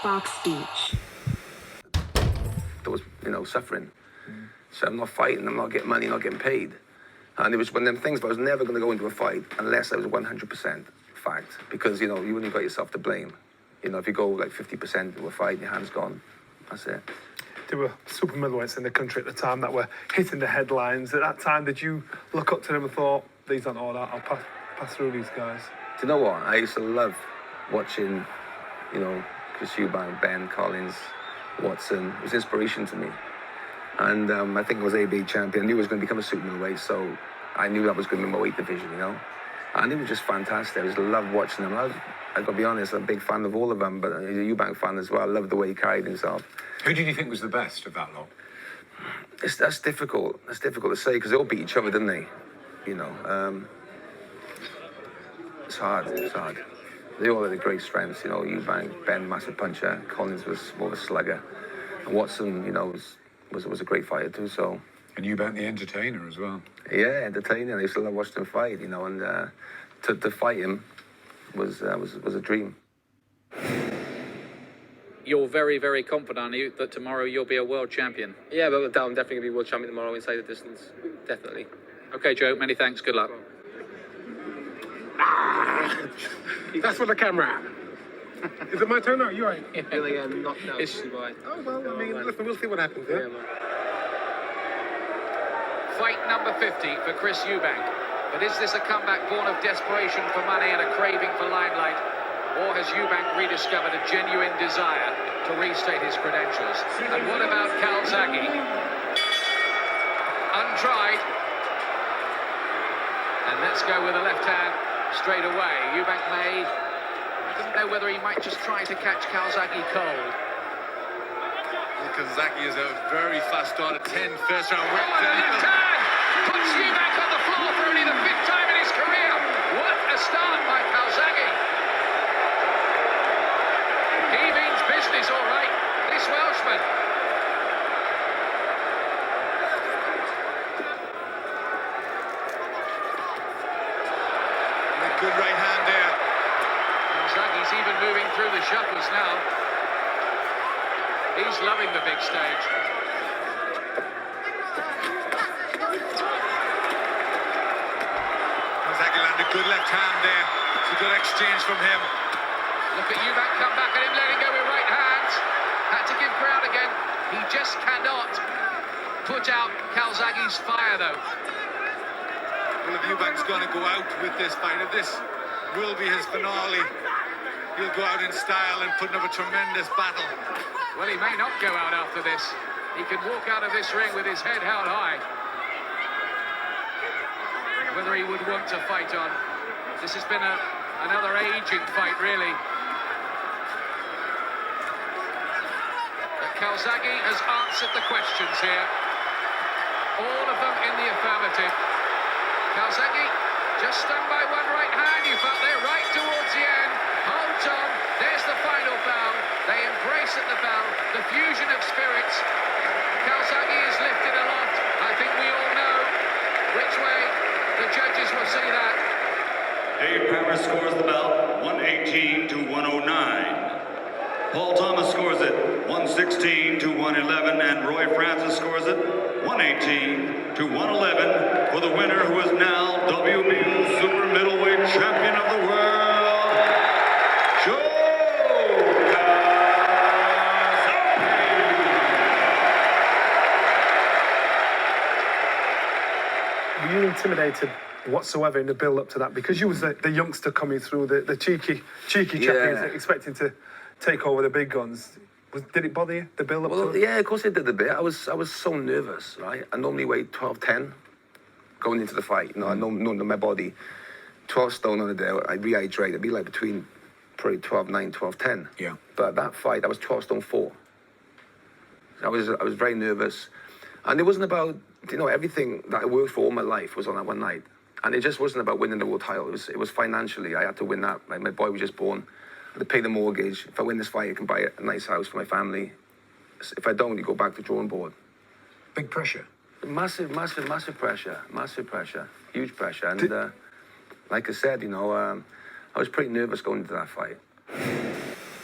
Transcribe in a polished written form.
Box speech. There was, suffering. So I'm not fighting, I'm not getting money, not getting paid. And it was one of them things, but I was never going to go into a fight unless I was 100% fact. Because, you only got yourself to blame. If you go like 50% into a fight, your hand's gone. That's it. There were super middleweights in the country at the time that were hitting the headlines. At that time, did you look up to them and thought, these aren't all that, I'll pass through these guys? Do you know what? I used to love watching, Chris Eubank, Ben, Collins, Watson. It was inspiration to me. And I think I was AB champion. I knew I was going to become a super middleweight, so I knew that was going to be my weight division, And it was just fantastic. I just loved watching them. I got to be honest, I'm a big fan of all of them, but he's a Eubank fan as well. I loved the way he carried himself. Who did you think was the best of that lot? That's difficult. That's difficult to say because they all beat each other, didn't they? It's hard. It's hard. They all had a great strengths. Eubank, Ben, massive puncher. Collins was more of a slugger. And Watson, was a great fighter too. So. And Eubank the entertainer as well. Yeah, entertaining. I used to love watching him fight. And to fight him was a dream. You're very, very confident, aren't you, that tomorrow you'll be a world champion? Yeah, but I'm definitely going to be world champion tomorrow inside the distance. Definitely. Okay, Joe, many thanks. Good luck. That's for the camera. Is it my turn now? You're right. Really, not now. Oh, well, listen, we'll see what happens there. Fight number 50 for Chris Eubank. But is this a comeback born of desperation for money and a craving for limelight? Or has Eubank rediscovered a genuine desire to restate his credentials? And what about Calzaghe? Untried. And let's go with a left hand straight away. Eubank made. I didn't know whether he might just try to catch Calzaghe cold. Calzaghe is a very fast starter. 10 first round wins. Oh, and a left hand puts Eubank on the floor for only the 5th time in his career. What a start by Calzaghe. He means business, all right, this Welshman. A good right hand there. Calzaghe's even moving through the shuttles now. He's loving the big stage. Calzaghe landed a good left hand there. It's a good exchange from him. Look at Eubank come back at him, letting go with right hands. Had to give ground again. He just cannot put out Calzaghe's fire, though. Well, if Eubank's going to go out with this fight, if this will be his finale, he'll go out in style and put up a tremendous battle. Well, he may not go out after this. He could walk out of this ring with his head held high. Whether he would want to fight on. This has been another aging fight, really. But Calzaghe has answered the questions here. All of them in the affirmative. Calzaghe just stung by one right hand, you felt there, right towards the end. Holds on, there's the final bell. They embrace at the bell, the fusion of spirits. Calzaghe is lifted aloft. I think we all know which way the judges will see that. Dave Pepper scores the bout 118 to 109. Paul Thomas scores it 116 to 111, and Roy Francis scores it 118 to 111 for the winner, who is now WBO Super Middleweight Champion of the World, Joe Calzaghe. Were you intimidated whatsoever in the build-up to that? Because you was the youngster coming through, the cheeky champions, expecting to take over the big guns. Did it bother you, the build-up to it? Yeah, of course it did a bit. I was so nervous, right? I normally weigh 12'10", going into the fight. I know my body, 12 stone on a day. I rehydrate. I'd be like between probably 12'9", 12'10". Yeah. But that fight, I was 12 stone 4. I was very nervous. And it wasn't about, everything that I worked for all my life was on that one night. And it just wasn't about winning the world title. It was financially, I had to win that. Like, my boy was just born. I had to pay the mortgage. If I win this fight, I can buy a nice house for my family. If I don't, you go back to the drawing board. Big pressure. Massive pressure. Huge pressure. And like I said, I was pretty nervous going into that fight.